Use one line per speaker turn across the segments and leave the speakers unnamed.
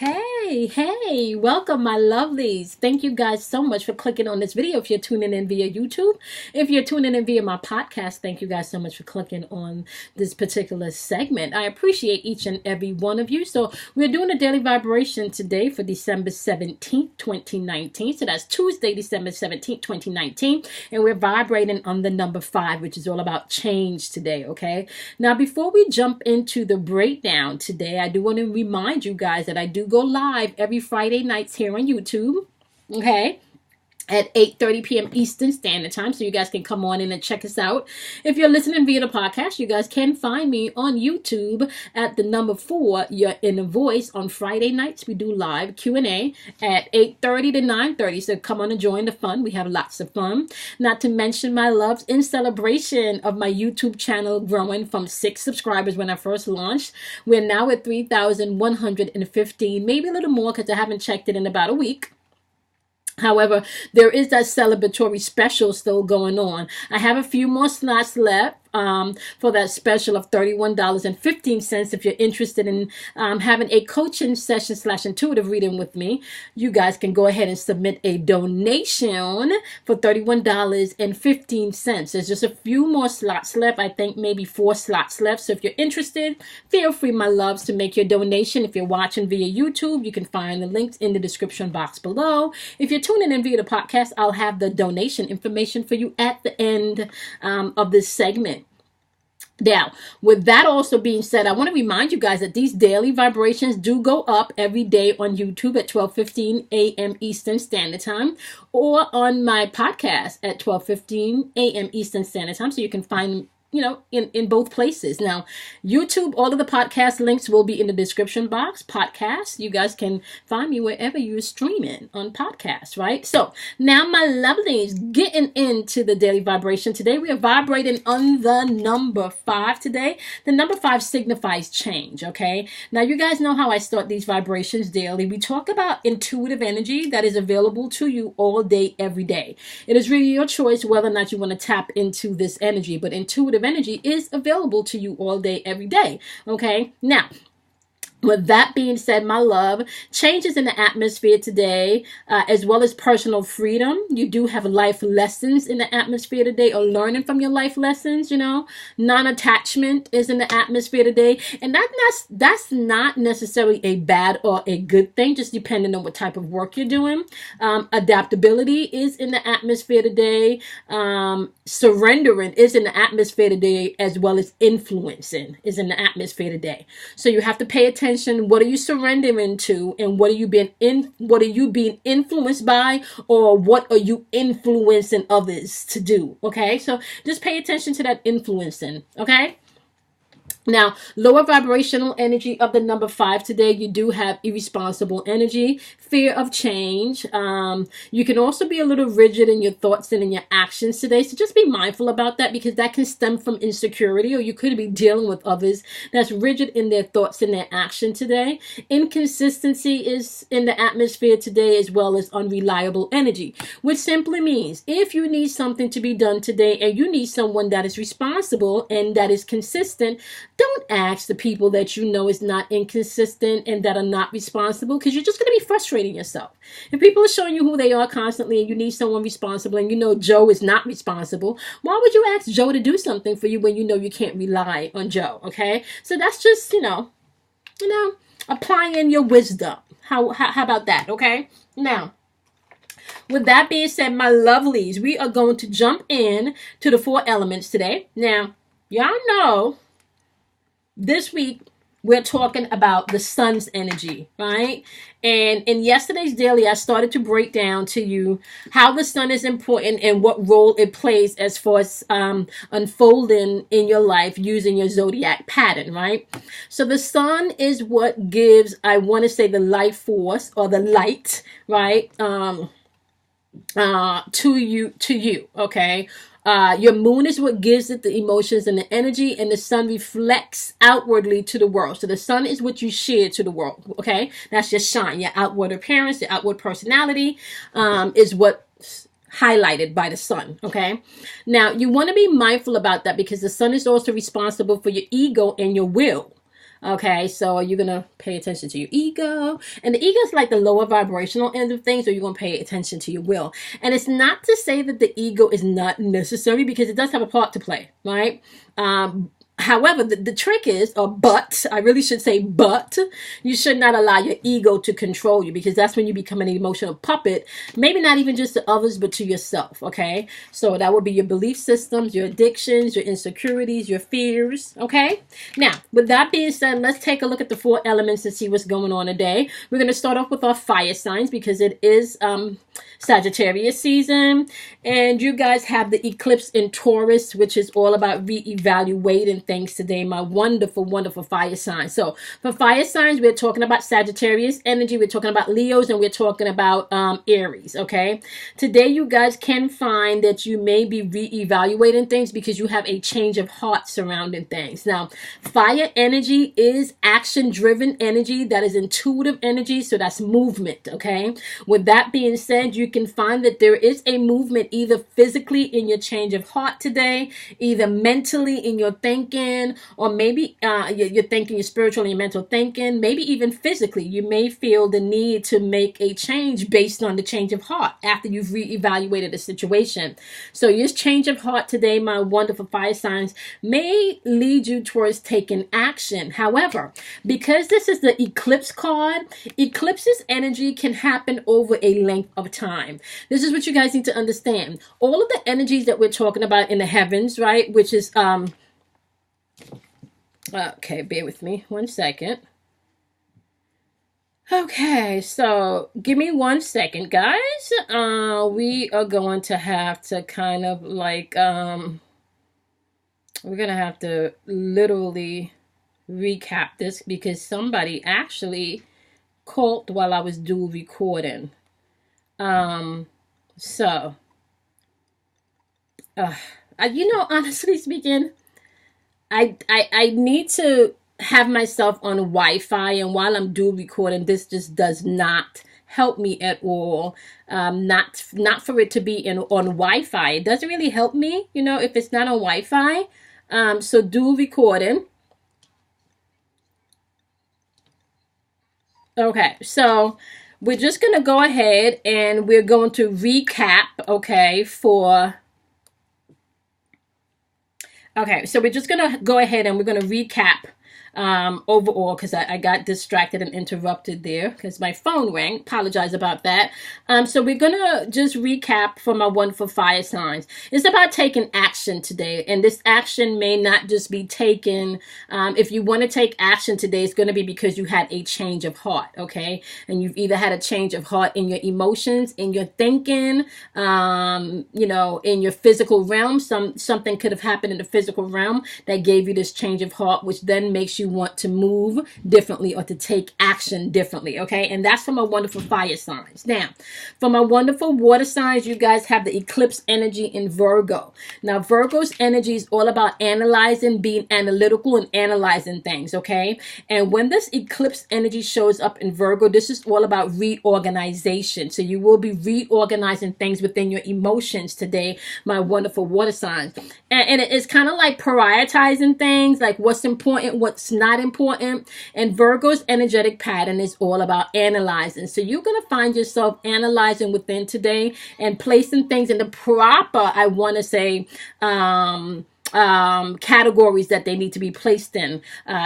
Hey, welcome my lovelies. Thank you guys so much for clicking on this video if you're tuning in via YouTube. If you're tuning in via my podcast, thank you guys so much for clicking on this particular segment. I appreciate each and every one of you. So we're doing a daily vibration today for December 17th, 2019. So that's Tuesday, December 17th, 2019. And we're vibrating on the number 5, which is all about change today, okay? Now, before we jump into the breakdown today, I do want to remind you guys that I do go live every Friday nights here on YouTube, okay, at 8:30 p.m. Eastern Standard Time, so you guys can come on in and check us out. If you're listening via the podcast, you guys can find me on YouTube at the number 4, Your Inner Voice. On Friday nights, we do live Q&A at 8:30 to 9:30, so come on and join the fun. We have lots of fun. Not to mention, my loves, in celebration of my YouTube channel growing from 6 subscribers when I first launched, we're now at 3,115, maybe a little more because I haven't checked it in about a week. However, there is that celebratory special still going on. I have a few more slots left for that special of $31.15. If you're interested in having a coaching session / intuitive reading with me, you guys can go ahead and submit a donation for $31.15. There's just a few more slots left. I think maybe 4 slots left. So if you're interested, feel free, my loves, to make your donation. If you're watching via YouTube, you can find the links in the description box below. If you're tuning in via the podcast, I'll have the donation information for you at the end of this segment. Now, with that also being said, I want to remind you guys that these daily vibrations do go up every day on YouTube at 12:15 a.m. Eastern Standard Time, or on my podcast at 12:15 a.m. Eastern Standard Time, so you can find in both places. Now, YouTube, all of the podcast links will be in the description box. Podcasts, you guys can find me wherever you're streaming on podcasts, right? So now, my lovelies, getting into the daily vibration today, we are vibrating on the number 5 today. The number 5 signifies change, okay? Now, you guys know how I start these vibrations daily. We talk about intuitive energy that is available to you all day, every day. It is really your choice whether or not you want to tap into this energy, but intuitive energy is available to you all day, every day. Okay. Now, with that being said, my love, changes in the atmosphere today, as well as personal freedom. You do have life lessons in the atmosphere today, or learning from your life lessons, Non-attachment is in the atmosphere today. And that's not necessarily a bad or a good thing, just depending on what type of work you're doing. Adaptability is in the atmosphere today. Surrendering is in the atmosphere today, as well as influencing is in the atmosphere today. So you have to pay attention. What are you surrendering to, and what are you being influenced by, or what are you influencing others to do? Okay, so just pay attention to that influencing. Okay. Now, lower vibrational energy of the number 5 today, you do have irresponsible energy, fear of change. You can also be a little rigid in your thoughts and in your actions today. So just be mindful about that, because that can stem from insecurity, or you could be dealing with others that's rigid in their thoughts and their action today. Inconsistency is in the atmosphere today, as well as unreliable energy, which simply means if you need something to be done today and you need someone that is responsible and that is consistent, don't ask the people that you know is not inconsistent and that are not responsible, because you're just going to be frustrating yourself. If people are showing you who they are constantly, and you need someone responsible, and you know Joe is not responsible, why would you ask Joe to do something for you when you know you can't rely on Joe? Okay, so that's just applying your wisdom. How about that? Okay, now, with that being said, my lovelies, we are going to jump in to the 4 elements today. Now, y'all know, this week, we're talking about the sun's energy, right? And in yesterday's daily, I started to break down to you how the sun is important and what role it plays as far as unfolding in your life using your zodiac pattern, right? So the sun is what gives, I want to say, the life force, or the light, right? To you, okay? Your moon is what gives it the emotions and the energy, and the sun reflects outwardly to the world. So the sun is what you share to the world, okay? That's your shine, your outward appearance, your outward personality is what's highlighted by the sun, okay? Now, you want to be mindful about that, because the sun is also responsible for your ego and your will. Okay, so you're going to pay attention to your ego. And the ego is like the lower vibrational end of things, or you're going to pay attention to your will. And it's not to say that the ego is not necessary, because it does have a part to play, right? However, the trick is, I really should say, but you should not allow your ego to control you, because that's when you become an emotional puppet, maybe not even just to others, but to yourself, okay? So that would be your belief systems, your addictions, your insecurities, your fears, okay? Now, with that being said, let's take a look at the 4 elements and see what's going on today. We're going to start off with our fire signs, because it is Sagittarius season, and you guys have the eclipse in Taurus, which is all about reevaluating things today, my wonderful, wonderful fire signs. So for fire signs, we're talking about Sagittarius energy, we're talking about Leos, and we're talking about Aries, okay? Today, you guys can find that you may be reevaluating things because you have a change of heart surrounding things. Now, fire energy is action-driven energy, that is intuitive energy, so that's movement, okay? With that being said, you can find that there is a movement either physically in your change of heart today, either mentally in your thinking, or maybe you're thinking, your spiritual and your mental thinking, maybe even physically. You may feel the need to make a change based on the change of heart after you've reevaluated the situation. So your change of heart today, my wonderful fire signs, may lead you towards taking action. However, because this is the eclipse card, eclipses energy can happen over a length of time. This is what you guys need to understand. All of the energies that we're talking about in the heavens, right, which is okay, bear with me 1 second. Okay, so give me 1 second, guys. We are going to have to kind of like we're gonna have to literally recap this, because somebody actually called while I was dual recording. So, honestly speaking, I need to have myself on Wi-Fi, and while I'm dual recording, this just does not help me at all. Not for it to be on Wi-Fi. It doesn't really help me, if it's not on Wi-Fi. So dual recording. Okay, so we're just going to go ahead and we're going to recap, okay, so we're just going to go ahead and we're going to recap overall, because I got distracted and interrupted there because my phone rang. Apologize about that. So we're gonna just recap for my wonderful fire signs. It's about taking action today, and this action may not just be taken. If you want to take action today, it's going to be because you had a change of heart, okay? And you've either had a change of heart in your emotions, in your thinking, in your physical realm. Something could have happened in the physical realm that gave you this change of heart, which then makes you want to move differently or to take action differently, okay? And that's for my wonderful fire signs. Now, for my wonderful water signs, you guys have the eclipse energy in Virgo. Now, Virgo's energy is all about analyzing, being analytical and analyzing things, okay? And when this eclipse energy shows up in Virgo, this is all about reorganization. So you will be reorganizing things within your emotions today, my wonderful water signs. And it's kind of like prioritizing things, like what's important, what's not important. And Virgo's energetic pattern is all about analyzing. So you're going to find yourself analyzing within today and placing things in the proper, I want to say, categories that they need to be placed in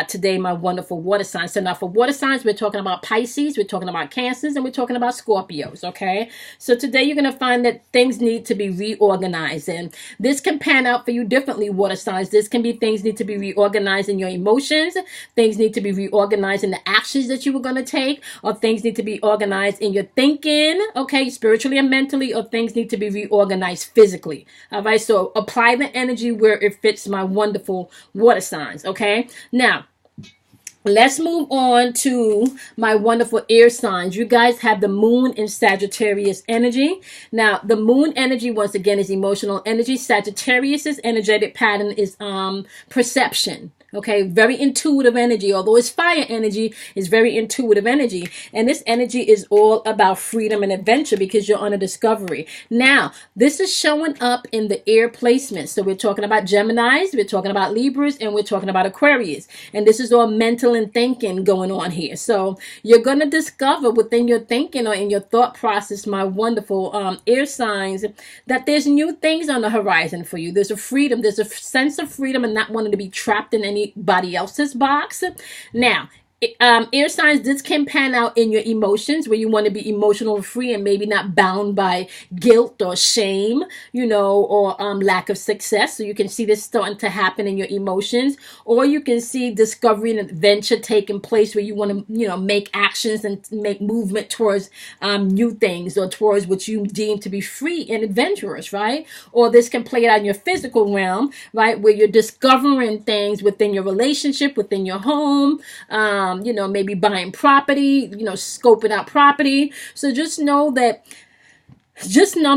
today, my wonderful water signs. So now for water signs, we're talking about Pisces, we're talking about Cancers, and we're talking about Scorpios, okay? So today you're going to find that things need to be reorganized, and this can pan out for you differently, water signs. This can be things need to be reorganized in your emotions, things need to be reorganized in the actions that you were going to take, or things need to be organized in your thinking, okay, spiritually and mentally, or things need to be reorganized physically, all right? So apply the energy where it fits, my wonderful water signs, okay? Now, let's move on to my wonderful air signs. You guys have the moon in Sagittarius energy. Now, the moon energy, once again, is emotional energy. Sagittarius's energetic pattern is perception. Okay, very intuitive energy. Although it's fire energy, it's very intuitive energy. And this energy is all about freedom and adventure because you're on a discovery. Now, this is showing up in the air placement. So we're talking about Geminis, we're talking about Libras, and we're talking about Aquarius. And this is all mental and thinking going on here. So you're going to discover within your thinking or in your thought process, my wonderful air signs, that there's new things on the horizon for you. There's a freedom, there's a sense of freedom and not wanting to be trapped in anybody else's box. Now, air signs, this can pan out in your emotions where you want to be emotional free and maybe not bound by guilt or shame, or lack of success. So you can see this starting to happen in your emotions, or you can see discovery and adventure taking place where you want to, make actions and make movement towards new things or towards what you deem to be free and adventurous, right? Or this can play out in your physical realm, right? Where you're discovering things within your relationship, within your home, maybe buying property, scoping out property. So just know,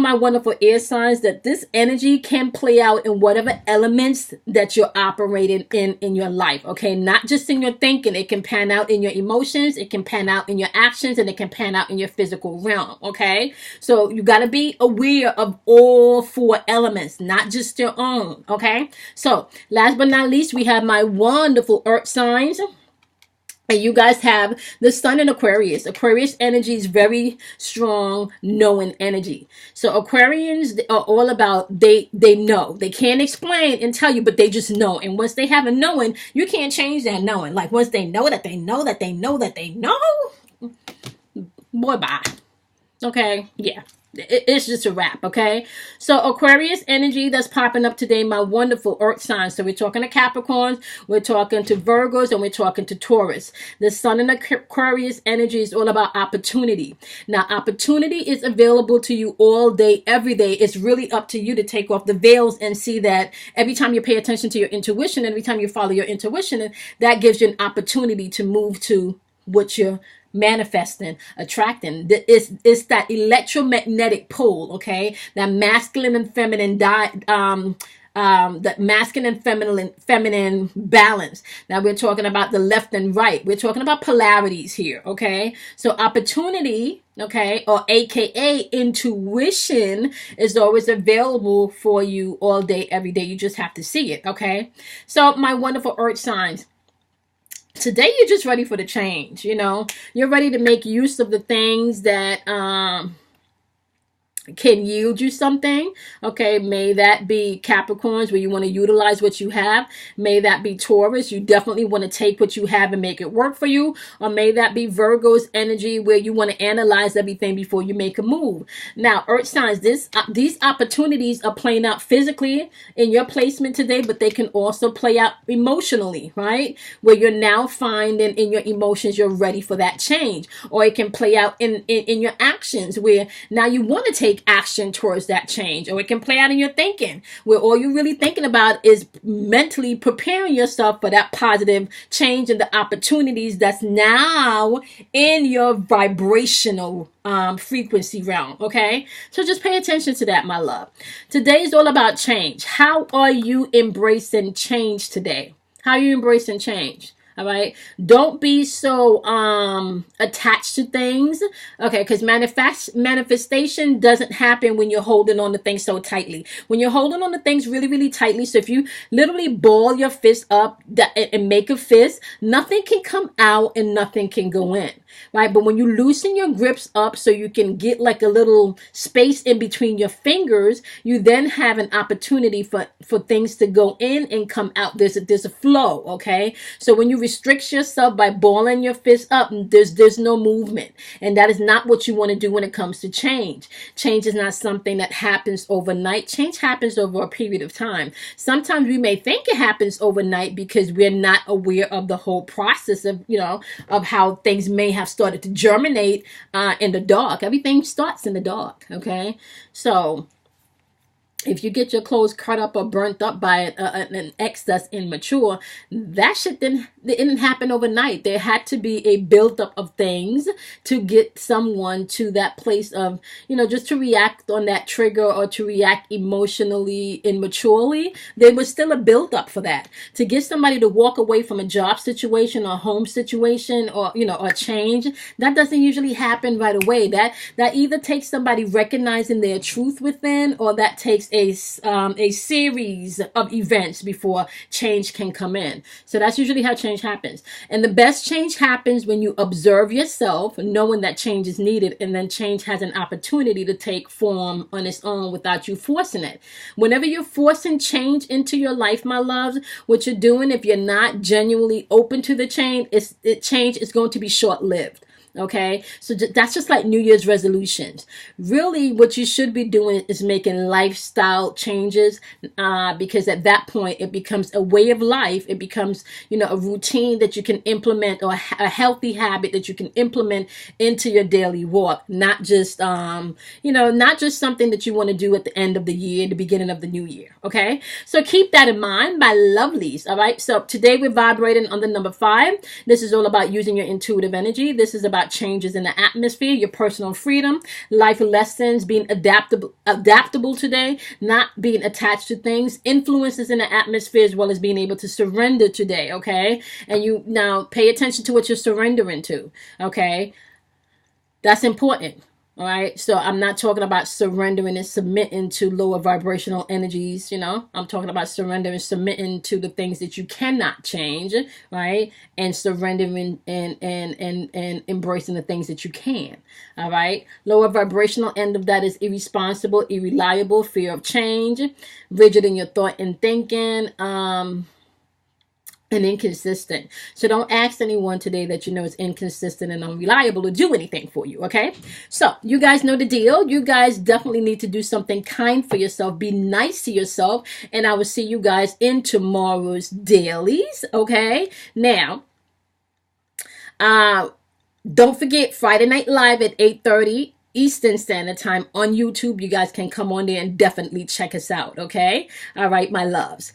my wonderful air signs, that this energy can play out in whatever elements that you're operating in your life. Okay. Not just in your thinking. It can pan out in your emotions. It can pan out in your actions, and it can pan out in your physical realm. Okay. So you got to be aware of all 4 elements, not just your own. Okay. So last but not least, we have my wonderful earth signs. And you guys have the sun in Aquarius. Aquarius energy is very strong, knowing energy. So Aquarians are all about, they know. They can't explain and tell you, but they just know. And once they have a knowing, you can't change that knowing. Like once they know that they know that they know that they know, boy, bye. Okay, yeah. It's just a wrap, okay? So Aquarius energy that's popping up today, my wonderful earth signs. So we're talking to Capricorns, we're talking to Virgos, and we're talking to Taurus. The sun in Aquarius energy is all about opportunity. Now, opportunity is available to you all day, every day. It's really up to you to take off the veils and see that every time you pay attention to your intuition, every time you follow your intuition, that gives you an opportunity to move to what you're manifesting, attracting. It's that electromagnetic pull, okay? That masculine and feminine that masculine and feminine balance. Now we're talking about the left and right. We're talking about polarities here, okay? So opportunity, okay, or AKA intuition, is always available for you all day, every day. You just have to see it, okay? So my wonderful earth signs, today you're just ready for the change. You're ready to make use of the things that can yield you something. Okay, may that be Capricorns, where you want to utilize what you have. May that be Taurus, you definitely want to take what you have and make it work for you. Or may that be Virgo's energy, where you want to analyze everything before you make a move. Now, earth signs, these opportunities are playing out physically in your placement today, but they can also play out emotionally, right? Where you're now finding in your emotions you're ready for that change. Or it can play out in your actions, where now you want to take action towards that change. Or it can play out in your thinking, where all you're really thinking about is mentally preparing yourself for that positive change and the opportunities that's now in your vibrational frequency realm. Okay, so just pay attention to that, my love. Today is all about change. How are you embracing change today? How are you embracing change? All right. Don't be so attached to things. Okay, because manifestation doesn't happen when you're holding on to things so tightly. When you're holding on to things really, really tightly, so if you literally ball your fist up and make a fist, nothing can come out and nothing can go in. Right? But when you loosen your grips up so you can get like a little space in between your fingers, you then have an opportunity for things to go in and come out. There's a flow. Okay. So when you restrict yourself by balling your fist up, there's no movement. And that is not what you want to do when it comes to change. Change is not something that happens overnight. Change happens over a period of time. Sometimes we may think it happens overnight because we're not aware of the whole process of, of how things may have started to germinate in the dark. Everything starts in the dark. Okay. So if you get your clothes cut up or burnt up by an ex that's immature, that shit didn't it didn't happen overnight. There had to be a buildup of things to get someone to that place of, just to react on that trigger or to react emotionally, immaturely. There was still a buildup for that. To get somebody to walk away from a job situation or home situation or, or change, that doesn't usually happen right away. That either takes somebody recognizing their truth within, or that takes a series of events before change can come in. So that's usually how change happens. And the best change happens when you observe yourself, knowing that change is needed, and then change has an opportunity to take form on its own without you forcing it. Whenever you're forcing change into your life, my loves, what you're doing, if you're not genuinely open to the change, change is going to be short-lived. Okay, so that's just like New Year's resolutions. Really, what you should be doing is making lifestyle changes, because at that point it becomes a way of life. It becomes, a routine that you can implement, or a healthy habit that you can implement into your daily walk. Not just, not just something that you want to do at the end of the year, the beginning of the new year. Okay, so keep that in mind, my lovelies. All right, so today we're vibrating on the number 5. This is all about using your intuitive energy. This is about changes in the atmosphere, your personal freedom, life lessons, being adaptable today, not being attached to things, influences in the atmosphere, as well as being able to surrender today. Okay, and you now pay attention to what you're surrendering to. Okay, that's important. All right, so I'm not talking about surrendering and submitting to lower vibrational energies. I'm talking about surrendering, submitting to the things that you cannot change, right? And surrendering and embracing the things that you can. All right, lower vibrational end of that is irresponsible, irreliable, fear of change, rigid in your thought and thinking, and inconsistent. So don't ask anyone today that is inconsistent and unreliable to do anything for you, okay? So you guys know the deal. You guys definitely need to do something kind for yourself. Be nice to yourself. And I will see you guys in tomorrow's dailies, okay? Now, don't forget Friday Night Live at 8:30 Eastern Standard Time on YouTube. You guys can come on there and definitely check us out, okay? All right, my loves.